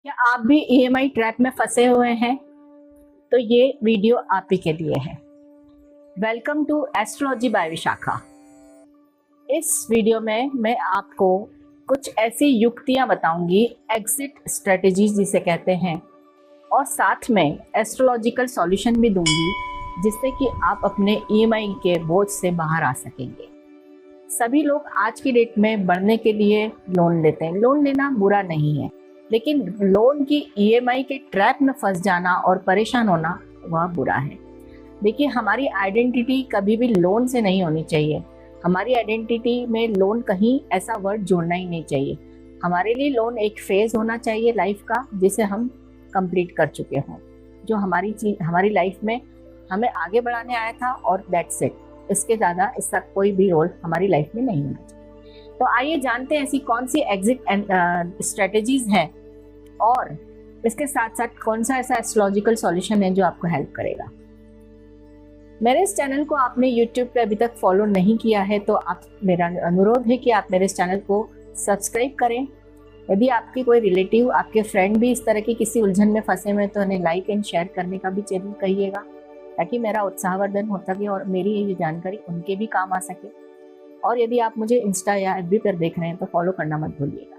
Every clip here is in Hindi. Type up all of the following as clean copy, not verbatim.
क्या आप भी ईएमआई ट्रैप में फंसे हुए हैं? तो ये वीडियो आप ही के लिए है। Welcome to astrology by Vishakha. इस वीडियो में मैं आपको कुछ ऐसी युक्तियां बताऊंगी, एग्जिट स्ट्रेटजीज जिसे कहते हैं, और साथ में एस्ट्रोलॉजिकल सॉल्यूशन भी दूंगी जिससे कि आप अपने ईएमआई के बोझ से बाहर आ सकेंगे। सभी लोग आज की डेट में बढ़ने के लिए लोन लेते हैं। लोन लेना बुरा नहीं है, लेकिन लोन की ईएमआई के ट्रैप में फंस जाना और परेशान होना वह बुरा है। देखिए, हमारी आइडेंटिटी कभी भी लोन से नहीं होनी चाहिए। हमारी आइडेंटिटी में लोन कहीं ऐसा वर्ड जोड़ना ही नहीं चाहिए। हमारे लिए लोन एक फेज होना चाहिए लाइफ का, जिसे हम कंप्लीट कर चुके हों, जो हमारी लाइफ में हमें आगे बढ़ाने आया था, और दैट्स इट। इसके ज़्यादा इसका कोई भी रोल हमारी लाइफ में नहीं होना चाहिए। तो आइए जानते हैं ऐसी कौन सी एग्जिट स्ट्रेटजीज हैं, और इसके साथ साथ कौन सा ऐसा एस्ट्रोलॉजिकल सॉल्यूशन है जो आपको हेल्प करेगा। मेरे इस चैनल को आपने YouTube पे अभी तक फॉलो नहीं किया है तो मेरा अनुरोध है कि आप मेरे इस चैनल को सब्सक्राइब करें। यदि आपके कोई रिलेटिव, आपके फ्रेंड भी इस तरह की किसी उलझन में फंसे हुए तो उन्हें लाइक एंड शेयर करने का भी जरूर कहिएगा, ताकि मेरा उत्साहवर्धन हो सके और मेरी ये जानकारी उनके भी काम आ सके। और यदि आप मुझे इंस्टा या FB पर देख रहे हैं तो फॉलो करना मत भूलिएगा।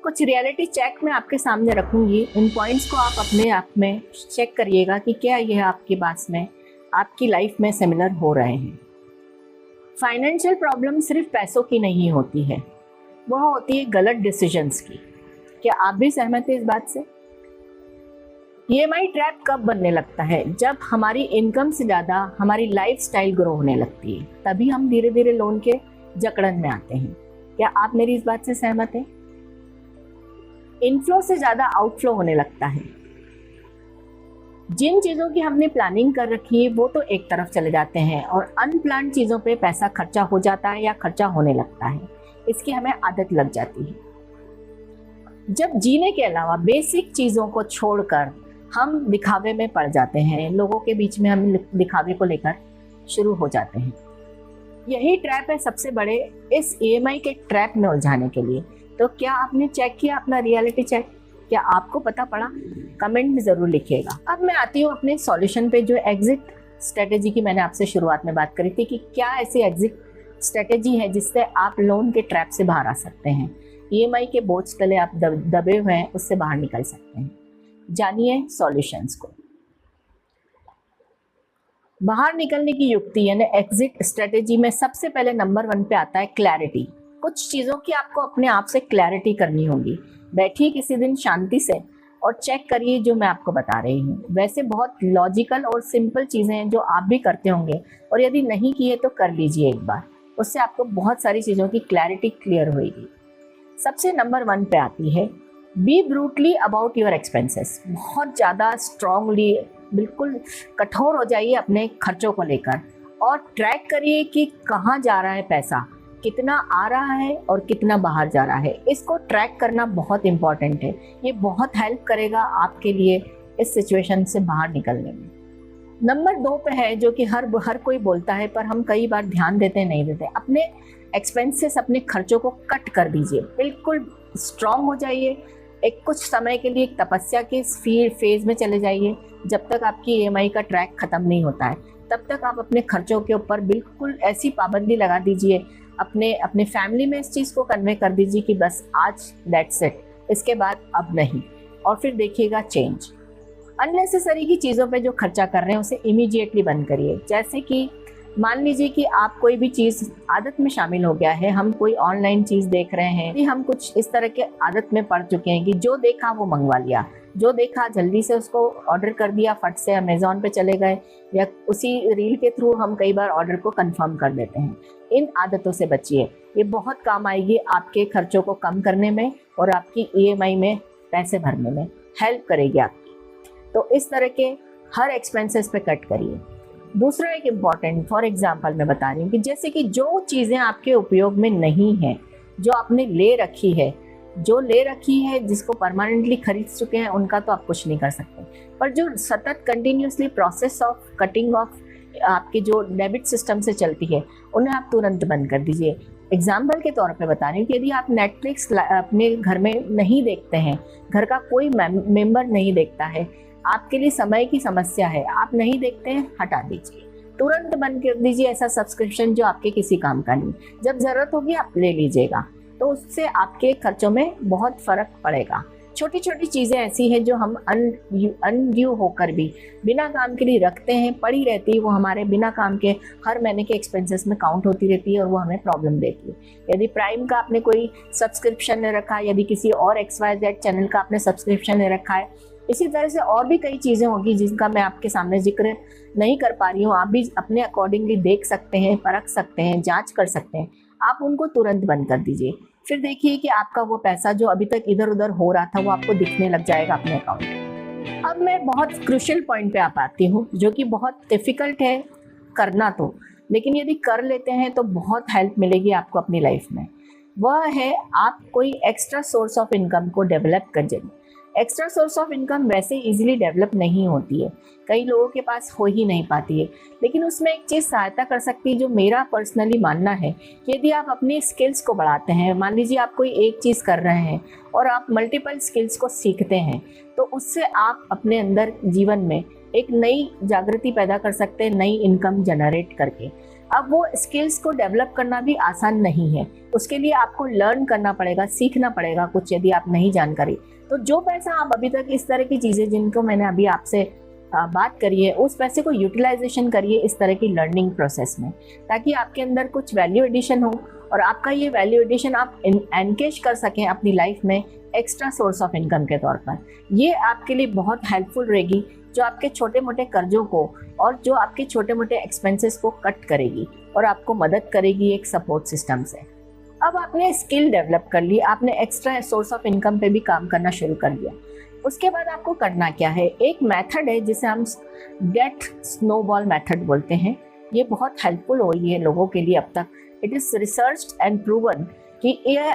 कुछ रियलिटी चेक मैं आपके सामने रखूंगी। इन पॉइंट्स को आप अपने आप में चेक करिएगा कि क्या यह आपके पास में आपकी लाइफ में सिमिलर हो रहे हैं। फाइनेंशियल प्रॉब्लम सिर्फ पैसों की नहीं होती है, वह होती है गलत डिसीजंस की। क्या आप भी सहमत हैं इस बात से? ईएमआई ट्रैप कब बनने लगता है? जब हमारी इनकम से ज़्यादा हमारी लाइफस्टाइल ग्रो होने लगती है, तभी हम धीरे धीरे लोन के जकड़न में आते हैं। क्या आप मेरी इस बात से सहमत हैं? इनफ्लो से ज़्यादा आउटफ्लो होने लगता है। जिन चीज़ों की हमने प्लानिंग कर रखी है वो तो एक तरफ चले जाते हैं, और अनप्लान चीज़ों पे पैसा खर्चा हो जाता है या खर्चा होने लगता है। इसकी हमें आदत लग जाती है। जब जीने के अलावा बेसिक चीज़ों को छोड़कर हम दिखावे में पड़ जाते हैं, लोगों के बीच में हम दिखावे को लेकर शुरू हो जाते हैं। यही ट्रैप है सबसे बड़े इस ईएमआई के ट्रैप में उलझाने के लिए। तो क्या आपने चेक किया अपना रियलिटी चेक? क्या आपको पता पड़ा? कमेंट में ज़रूर लिखिएगा। अब मैं आती हूँ अपने सॉल्यूशन पे, जो एग्जिट स्ट्रेटेजी की मैंने आपसे शुरुआत में बात करी थी कि क्या ऐसी एग्जिट स्ट्रेटेजी है जिससे आप लोन के ट्रैप से बाहर आ सकते हैं, ईएमआई के बोझ तले आप दबे हुए हैं, उससे बाहर निकल सकते हैं। जानिए सॉल्यूशंस को। बाहर निकलने की युक्ति यानी एग्जिट स्ट्रेटेजी में सबसे पहले नंबर 1 पे आता है क्लैरिटी। कुछ चीज़ों की आपको अपने आप से क्लैरिटी करनी होगी। बैठिए किसी दिन शांति से और चेक करिए जो मैं आपको बता रही हूँ। वैसे बहुत लॉजिकल और सिंपल चीज़ें हैं जो आप भी करते होंगे, और यदि नहीं किए तो कर लीजिए एक बार। उससे आपको बहुत सारी चीज़ों की क्लैरिटी क्लियर होगी। सबसे नंबर 1 पे आती है, B brutally about your expenses. बहुत ज़्यादा स्ट्रांगली, बिल्कुल कठोर हो जाइए अपने खर्चों को लेकर, और ट्रैक करिए कि कहाँ जा रहा है पैसा, कितना आ रहा है और कितना बाहर जा रहा है। इसको ट्रैक करना बहुत इम्पॉर्टेंट है। ये बहुत हेल्प करेगा आपके लिए इस सिचुएशन से बाहर निकलने में। नंबर 2 पे है, जो कि हर कोई बोलता है पर हम कई बार ध्यान देते नहीं देते। अपने एक्सपेंसेस, अपने खर्चों को कट कर दीजिए। बिल्कुल स्ट्रांग हो जाइए। एक कुछ समय के लिए एक तपस्या के फेज में चले जाइए। जब तक आपकी ईएमआई का ट्रैक ख़त्म नहीं होता है, तब तक आप अपने खर्चों के ऊपर बिल्कुल ऐसी पाबंदी लगा दीजिए। अपने फैमिली में इस चीज़ को कन्वे कर दीजिए कि बस आज दैट्स इट, इसके बाद अब नहीं, और फिर देखिएगा चेंज। अननेसेसरी की चीज़ों पे जो खर्चा कर रहे हैं उसे इमीडिएटली बंद करिए। जैसे कि मान लीजिए कि आप कोई भी चीज़ आदत में शामिल हो गया है, हम कोई ऑनलाइन चीज़ देख रहे हैं, कि हम कुछ इस तरह के आदत में पड़ चुके हैं कि जो देखा वो मंगवा लिया, जो देखा जल्दी से उसको ऑर्डर कर दिया, फट से अमेज़ॉन पे चले गए, या उसी रील के थ्रू हम कई बार ऑर्डर को कंफर्म कर देते हैं। इन आदतों से बचिए। ये बहुत काम आएगी आपके खर्चों को कम करने में और आपकी ईएमआई में पैसे भरने में हेल्प करेगी आपकी। तो इस तरह के हर एक्सपेंसेस पे कट करिए। दूसरा एक इम्पॉर्टेंट, फॉर एग्जांपल मैं बता रही हूँ कि जैसे कि जो चीज़ें आपके उपयोग में नहीं हैं, जो आपने ले रखी है, जिसको परमानेंटली खरीद चुके हैं, उनका तो आप कुछ नहीं कर सकते। पर जो सतत continuously process of cutting of आपके जो डेबिट सिस्टम से चलती है, उन्हें आप तुरंत बंद कर दीजिए। एग्जाम्पल के तौर पे बता रही हूँ कि यदि आप नेटफ्लिक्स अपने घर में नहीं देखते हैं, घर का कोई मेंबर नहीं देखता है, आपके लिए समय की समस्या है, आप नहीं देखते हैं, हटा दीजिए, तुरंत बंद कर दीजिए ऐसा सब्सक्रिप्शन जो आपके किसी काम का नहीं। जब जरूरत होगी आप ले लीजिएगा, तो उससे आपके खर्चों में बहुत फर्क पड़ेगा। छोटी छोटी चीज़ें ऐसी हैं जो हम अनड्यू होकर भी बिना काम के लिए रखते हैं, पड़ी रहती है, वो हमारे बिना काम के हर महीने के एक्सपेंसेस में काउंट होती रहती है और वो हमें प्रॉब्लम देती है। यदि प्राइम का आपने कोई सब्सक्रिप्शन ले रखा है, यदि किसी और XYZ चैनल का आपने सब्सक्रिप्शन ले रखा है, इसी तरह से और भी कई चीज़ें होगी जिनका मैं आपके सामने जिक्र नहीं कर पा रही हूँ। आप भी अपने अकॉर्डिंगली देख सकते हैं, परख सकते हैं, जांच कर सकते हैं। आप उनको तुरंत बंद कर दीजिए, फिर देखिए कि आपका वो पैसा जो अभी तक इधर उधर हो रहा था वो आपको दिखने लग जाएगा अपने अकाउंट में। अब मैं बहुत क्रूशियल पॉइंट पे आ पाती हूँ जो कि बहुत डिफ़िकल्ट है करना, तो लेकिन यदि कर लेते हैं तो बहुत हेल्प मिलेगी आपको अपनी लाइफ में। वह है आप कोई एक्स्ट्रा सोर्स ऑफ इनकम को डेवलप कर जाइए। एक्स्ट्रा सोर्स ऑफ इनकम वैसे इजीली डेवलप नहीं होती है, कई लोगों के पास हो ही नहीं पाती है, लेकिन उसमें एक चीज़ सहायता कर सकती है जो मेरा पर्सनली मानना है कि यदि आप अपनी स्किल्स को बढ़ाते हैं, मान लीजिए आप कोई एक चीज़ कर रहे हैं और आप मल्टीपल स्किल्स को सीखते हैं, तो उससे आप अपने अंदर जीवन में एक नई जागृति पैदा कर सकते हैं, नई इनकम जनरेट करके। अब वो स्किल्स को डेवलप करना भी आसान नहीं है, उसके लिए आपको लर्न करना पड़ेगा, सीखना पड़ेगा कुछ, यदि आप नहीं जानकारी। तो जो पैसा आप अभी तक इस तरह की चीज़ें जिनको मैंने अभी आपसे बात करी है, उस पैसे को यूटिलाइजेशन करिए इस तरह की लर्निंग प्रोसेस में, ताकि आपके अंदर कुछ वैल्यू एडिशन हो और आपका ये वैल्यू एडिशन आप एनकेज कर सकें अपनी लाइफ में एक्स्ट्रा सोर्स ऑफ इनकम के तौर पर। ये आपके लिए बहुत हेल्पफुल रहेगी, जो आपके छोटे मोटे कर्जों को और जो आपके छोटे मोटे एक्सपेंसेस को कट करेगी और आपको मदद करेगी एक सपोर्ट सिस्टम से। अब आपने स्किल डेवलप कर ली, आपने एक्स्ट्रा सोर्स ऑफ इनकम पे भी काम करना शुरू कर दिया, उसके बाद आपको करना क्या है? एक मेथड है जिसे हम गेट स्नोबॉल मेथड बोलते हैं। ये बहुत हेल्पफुल हुई है लोगों के लिए अब तक। It is researched and proven कि ये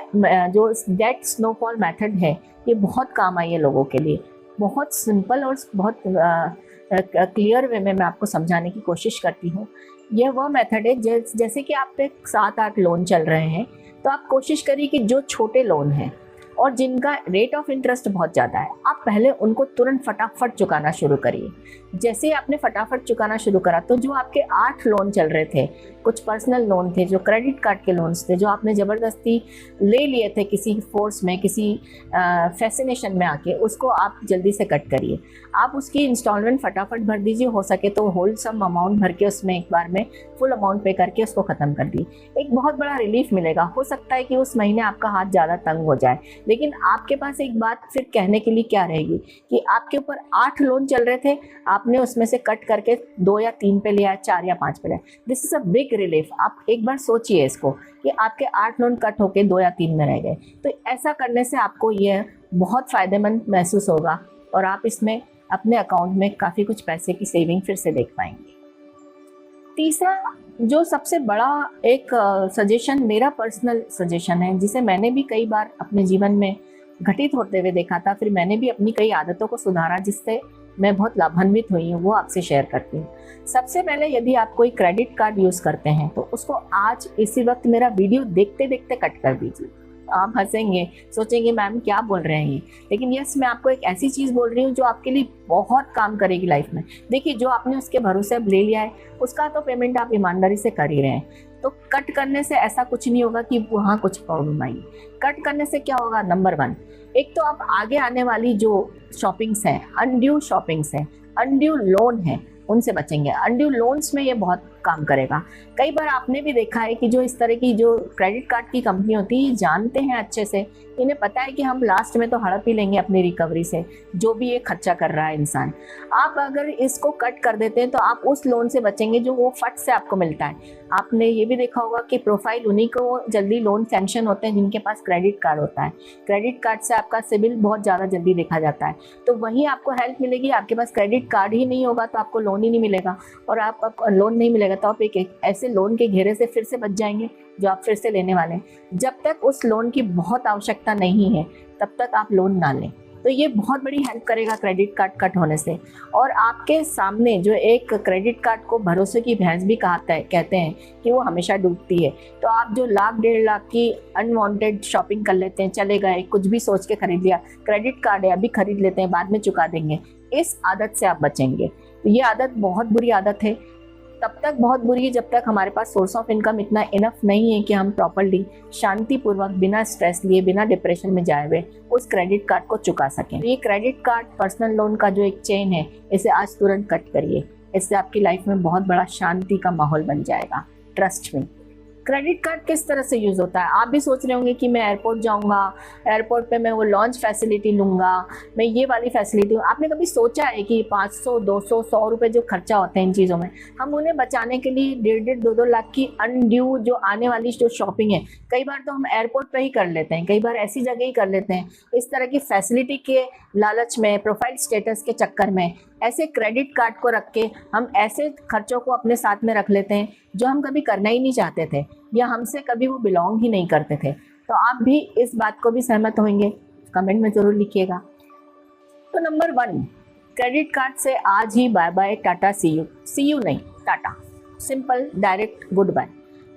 जो गेट स्नोबॉल मेथड है ये बहुत काम आई है लोगों के लिए। बहुत सिंपल और बहुत क्लियर वे में मैं आपको समझाने की कोशिश करती हूँ। यह वह मेथड है जैसे कि आप पे 7-8 लोन चल रहे हैं, तो आप कोशिश करिए कि जो छोटे लोन हैं और जिनका रेट ऑफ इंटरेस्ट बहुत ज़्यादा है, आप पहले उनको तुरंत फटाफट चुकाना शुरू करिए। जैसे ही आपने फटाफट चुकाना शुरू करा तो जो आपके 8 लोन चल रहे थे, कुछ पर्सनल लोन थे, जो क्रेडिट कार्ड के लोन्स थे, जो आपने ज़बरदस्ती ले लिए थे किसी फोर्स में, किसी फैसिनेशन में आके, उसको आप जल्दी से कट करिए। आप उसकी इंस्टॉलमेंट फटाफट भर दीजिए, हो सके तो होल सम अमाउंट भर के उसमें एक बार में फुल अमाउंट पे करके उसको ख़त्म कर दी। एक बहुत बड़ा रिलीफ मिलेगा। हो सकता है कि उस महीने आपका हाथ ज़्यादा तंग हो जाए, लेकिन आपके पास एक बात फिर कहने के लिए क्या रहेगी कि आपके ऊपर 8 लोन चल रहे थे, आपने उसमें से कट करके 2 या 3 पे लिया, 4 या 5 पे लिया। This is a big relief. आप एक बार सोचिए इसको कि आपके 8 लोन कट होके 2 या 3 में रह गए। तो ऐसा करने से आपको यह बहुत फ़ायदेमंद महसूस होगा और आप इसमें अपने अकाउंट में काफ़ी कुछ पैसे की सेविंग फिर से देख पाएंगे। तीसरा जो सबसे बड़ा एक सजेशन, मेरा पर्सनल सजेशन है, जिसे मैंने भी कई बार अपने जीवन में घटित होते हुए देखा था, फिर मैंने भी अपनी कई आदतों को सुधारा जिससे मैं बहुत लाभान्वित हुई हूँ, वो आपसे शेयर करती हूँ। सबसे पहले यदि आप कोई क्रेडिट कार्ड यूज़ करते हैं तो उसको आज इसी वक्त मेरा वीडियो देखते देखते कट कर दीजिए। आप हंसेंगे, सोचेंगे मैम क्या बोल रहे हैं ये, लेकिन यस, मैं आपको एक ऐसी चीज़ बोल रही हूँ जो आपके लिए बहुत काम करेगी लाइफ में। देखिए, जो आपने उसके भरोसे अब ले लिया है उसका तो पेमेंट आप ईमानदारी से कर ही रहे हैं, तो कट करने से ऐसा कुछ नहीं होगा कि वहाँ कुछ प्रॉब्लम आई। कट करने से क्या होगा? नंबर 1, एक तो आप आगे आने वाली जो शॉपिंग्स हैं, अनड्यू शॉपिंग्स हैं, अनड्यू लोन है, उनसे बचेंगे। अनड्यू लोन्स में ये बहुत काम करेगा। कई बार आपने भी देखा है कि जो इस तरह की जो क्रेडिट कार्ड की कंपनी होती है, ये जानते हैं अच्छे से, इन्हें पता है कि हम लास्ट में तो हड़प ही लेंगे अपनी रिकवरी से जो भी ये खर्चा कर रहा है इंसान। आप अगर इसको कट कर देते हैं तो आप उस लोन से बचेंगे जो वो फट से आपको मिलता है। आपने ये भी देखा होगा कि प्रोफाइल उन्हीं को जल्दी लोन सैंक्शन होते हैं जिनके पास क्रेडिट कार्ड होता है। क्रेडिट कार्ड से आपका सिबिल बहुत ज़्यादा जल्दी देखा जाता है, तो वहीं आपको हेल्प मिलेगी। आपके पास क्रेडिट कार्ड ही नहीं होगा तो आपको लोन ही नहीं मिलेगा, और आप लोन नहीं मिलेगा तो आप एक ऐसे लोन के घेरे से फिर से बच जाएंगे जो आप फिर से लेने वाले हैं। जब तक उस लोन की बहुत आवश्यकता नहीं है तब तक आप लोन ना लें। तो ये बहुत बड़ी हेल्प करेगा क्रेडिट कार्ड कट होने से। और आपके सामने जो एक क्रेडिट कार्ड को भरोसे की भैंस भी कहते हैं कि वो हमेशा डूबती है। तो आप जो लाख 1.5 लाख की अनवांटेड शॉपिंग कर लेते हैं, चले गए कुछ भी सोच के खरीद लिया, क्रेडिट कार्ड है अभी खरीद लेते हैं बाद में चुका देंगे, इस आदत से आप बचेंगे। तो ये आदत बहुत बुरी आदत है, तब तक बहुत बुरी है जब तक हमारे पास सोर्स ऑफ इनकम इतना इनफ नहीं है कि हम प्रॉपर्ली शांतिपूर्वक बिना स्ट्रेस लिए बिना डिप्रेशन में जाए हुए उस क्रेडिट कार्ड को चुका सकें। ये क्रेडिट कार्ड पर्सनल लोन का जो एक चेन है, इसे आज तुरंत कट करिए। इससे आपकी लाइफ में बहुत बड़ा शांति का माहौल बन जाएगा। ट्रस्ट में क्रेडिट कार्ड किस तरह से यूज़ होता है, आप भी सोच रहे होंगे कि मैं एयरपोर्ट जाऊंगा, एयरपोर्ट पे मैं वो लॉन्च फैसिलिटी लूँगा, मैं ये वाली फैसिलिटी। आपने कभी सोचा है कि 500, 200, 100 रुपये जो खर्चा होते हैं इन चीज़ों में, हम उन्हें बचाने के लिए 1.5, 2 लाख की अनड्यू जो आने वाली जो शॉपिंग है, कई बार तो हम एयरपोर्ट पर ही कर लेते हैं, कई बार ऐसी जगह ही कर लेते हैं। इस तरह की फैसिलिटी के लालच में, प्रोफाइल स्टेटस के चक्कर में ऐसे क्रेडिट कार्ड को रख के हम ऐसे खर्चों को अपने साथ में रख लेते हैं जो हम कभी करना ही नहीं चाहते थे या हमसे कभी वो बिलोंग ही नहीं करते थे। तो आप भी इस बात को भी सहमत होंगे, कमेंट में ज़रूर लिखिएगा। तो नंबर 1, क्रेडिट कार्ड से आज ही bye bye, tata, see you नहीं, tata, simple, direct, good bye.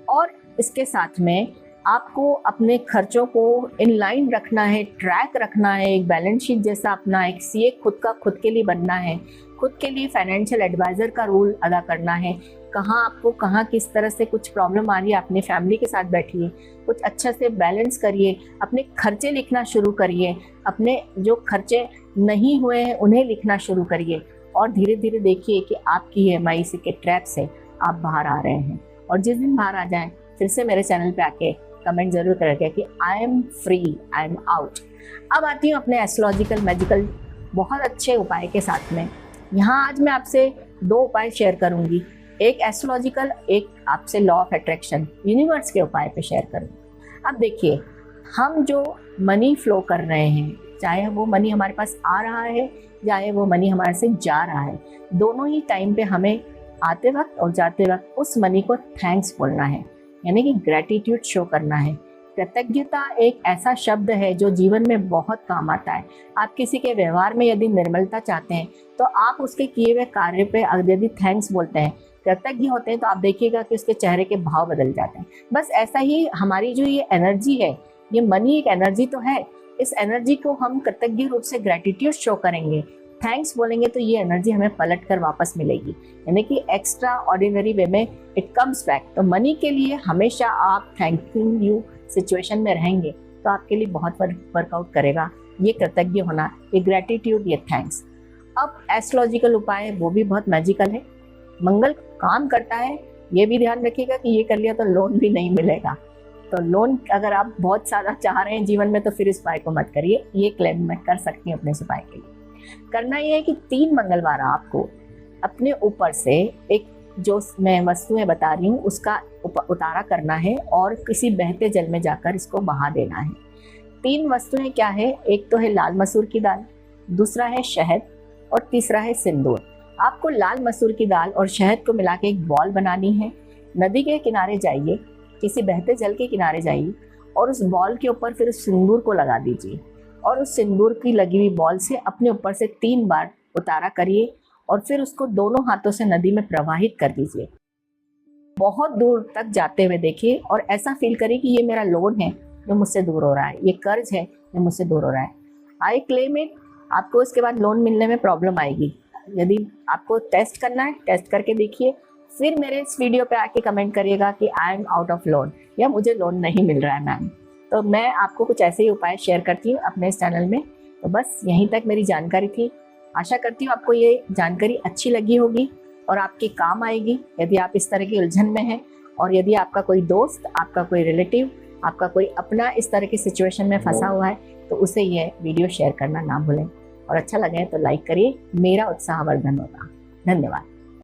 और इसके साथ में आपको अपने खर्चों को इन लाइन रखना है, ट्रैक रखना है, एक बैलेंस शीट जैसा अपना एक सीए खुद के लिए बनना है, खुद के लिए फाइनेंशियल एडवाइज़र का रोल अदा करना है। कहाँ किस तरह से कुछ प्रॉब्लम आ रही है, अपने फैमिली के साथ बैठिए, कुछ अच्छे से बैलेंस करिए, अपने खर्चे लिखना शुरू करिए, अपने जो खर्चे नहीं हुए हैं उन्हें लिखना शुरू करिए और धीरे धीरे देखिए कि आपकी EMI के ट्रैप से आप बाहर आ रहे हैं। और जिस दिन बाहर आ जाएं, फिर से मेरे चैनल पे आके कमेंट जरूर करेगा कि I am free, I am out. अब आती हूँ अपने एस्ट्रोलॉजिकल मैजिकल बहुत अच्छे उपाय के साथ में। यहाँ आज मैं आपसे 2 उपाय शेयर करूँगी, एक एस्ट्रोलॉजिकल, एक आपसे लॉ ऑफ अट्रैक्शन यूनिवर्स के उपाय पे शेयर करूँगी। अब देखिए, हम जो मनी फ्लो कर रहे हैं, चाहे वो मनी हमारे पास आ रहा है चाहे वो मनी हमारे से जा रहा है, दोनों ही टाइम पे हमें आते वक्त और जाते वक्त उस मनी को थैंक्स बोलना है, यानी कि ग्रैटिट्यूड शो करना है। कृतज्ञता एक ऐसा शब्द है जो जीवन में बहुत काम आता है। आप किसी के व्यवहार में यदि निर्मलता चाहते हैं तो आप उसके किए हुए कार्य पे यदि थैंक्स बोलते हैं, कृतज्ञ होते हैं, तो आप देखिएगा कि उसके चेहरे के भाव बदल जाते हैं। बस ऐसा ही हमारी जो ये एनर्जी है, ये मनी एक एनर्जी तो है, इस एनर्जी को हम कृतज्ञ रूप से ग्रैटिट्यूड शो करेंगे, थैंक्स बोलेंगे, तो ये एनर्जी हमें पलट कर वापस मिलेगी, यानी कि एक्स्ट्रा ऑर्डिनरी वे में इट कम्स बैक। तो मनी के लिए हमेशा आप थैंकिंग यू सिचुएशन में रहेंगे तो आपके लिए बहुत वर्कआउट करेगा ये कृतज्ञ होना, ये ग्रैटिट्यूड, ये थैंक्स। अब एस्ट्रोलॉजिकल उपाय वो भी बहुत मैजिकल है, मंगल काम करता है, ये भी ध्यान रखिएगा कि ये कर लिया तो लोन भी नहीं मिलेगा। तो लोन अगर आप बहुत ज़्यादा चाह रहे हैं जीवन में तो फिर इस उपाय को मत करिए, ये क्लेम मैं कर सकती हूँ अपने इस उपाय के लिए। करना ये है कि 3 मंगलवार आपको अपने ऊपर से एक जो मैं वस्तुएं बता रही हूँ उसका उतारा करना है और किसी बहते जल में जाकर इसको बहा देना है। 3 वस्तुएं क्या है, एक तो है लाल मसूर की दाल, दूसरा है शहद और तीसरा है सिंदूर। आपको लाल मसूर की दाल और शहद को मिला के एक बॉल बनानी है। नदी के किनारे जाइए, किसी बहते जल के किनारे जाइए और उस बॉल के ऊपर फिर उस सिंदूर को लगा दीजिए और उस सिंदूर की लगी हुई बॉल से अपने ऊपर से 3 बार उतारा करिए और फिर उसको दोनों हाथों से नदी में प्रवाहित कर दीजिए। बहुत दूर तक जाते हुए देखिए और ऐसा फील करिए कि ये मेरा लोन है जो मुझसे दूर हो रहा है, ये कर्ज है जो मुझसे दूर हो रहा है। I claim it. आपको इसके बाद लोन मिलने में प्रॉब्लम आएगी। यदि आपको टेस्ट करना है, टेस्ट करके देखिए, फिर मेरे इस वीडियो पे आके कमेंट करिएगा कि I am out of loan या मुझे लोन नहीं मिल रहा है मैम। तो मैं आपको कुछ ऐसे ही उपाय शेयर करती हूँ अपने इस चैनल में। तो बस यहीं तक मेरी जानकारी थी। आशा करती हूँ आपको ये जानकारी अच्छी लगी होगी और आपके काम आएगी यदि आप इस तरह की उलझन में हैं, और यदि आपका कोई दोस्त, आपका कोई रिलेटिव, आपका कोई अपना इस तरह की सिचुएशन में फंसा हुआ है तो उसे ये वीडियो शेयर करना ना भूलें और अच्छा लगे तो लाइक करिए, मेरा उत्साहवर्धन होगा। धन्यवाद।